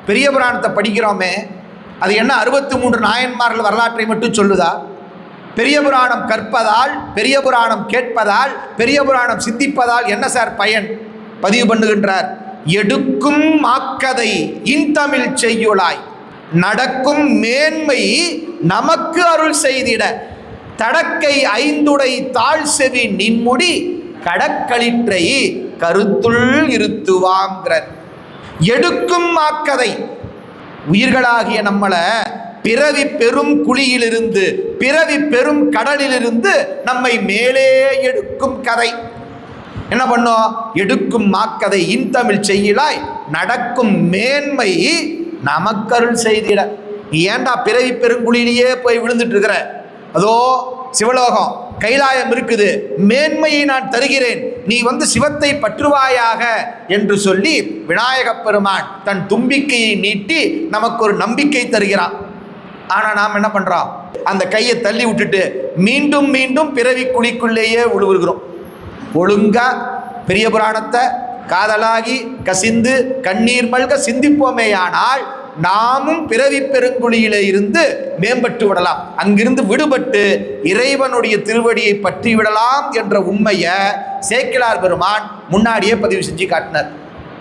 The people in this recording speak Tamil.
பெரிய புராணத்தை படிக்கிறோமே, அது என்ன 63 நாயன்மார்கள் வரலாற்றை மட்டும் சொல்லுதா? பெரிய புராணம் கற்பதால், பெரிய புராணம் கேட்பதால், பெரிய புராணம் சிந்திப்பதால் என்ன சார் பயன்? பதிவு பண்ணுகின்றார். எடுக்கும் மாக்கதை இன்தமிழ் செய்யுளாய், நடக்கும் மேன்மை நமக்கு அருள் செய்திட, தடக்கை ஐந்துடை தாழ் செவி நின்முடி கடக்களிற்றை கருத்துள் இருத்துவாங்கிறார். எடுக்கும் மாக்கதை, உயிர்களாகிய நம்மளை பிறவி பெரும் குழியிலிருந்து, பிறவி பெரும் கடலிலிருந்து நம்மை மேலே எடுக்கும் கதை என்ன பண்ணோம்? எடுக்கும் மாக்கதை இன்தமிழ் செய்யலாய், நடக்கும் மேன்மை நமக்கருள் செய்திட. ஏண்டா பிறவி பெருங்குழியிலேயே போய் விழுந்துட்டு இருக்கிற? அதோ சிவலோகம் கைலாயம் இருக்குது, மேன்மையை நான் தருகிறேன், நீ சிவத்தை பற்றுவாயாக என்று சொல்லி விநாயகப் பெருமான் தன் தும்பிக்கையை நீட்டி நமக்கு ஒரு நம்பிக்கை தருகிறான். ஆனால் நாம் என்ன பண்ணுறோம்? அந்த கையை தள்ளி விட்டுட்டு மீண்டும் மீண்டும் பிறவி குழிக்குள்ளேயே விழுவுகிறோம். ஒழுங்கா பெரிய புராணத்தை காதலாகி கசிந்து கண்ணீர் மல்க சிந்திப்போமேயானால் நாமும் பிறவி பெருங்குழியிலே இருந்து மேம்பட்டு விடலாம். அங்கிருந்து விடுபட்டு இறைவனுடைய திருவடியை பற்றி விடலாம் என்ற உண்மையை சேக்கிழார் பெருமான் முன்னாடியே பதிவு செஞ்சு காட்டினார்.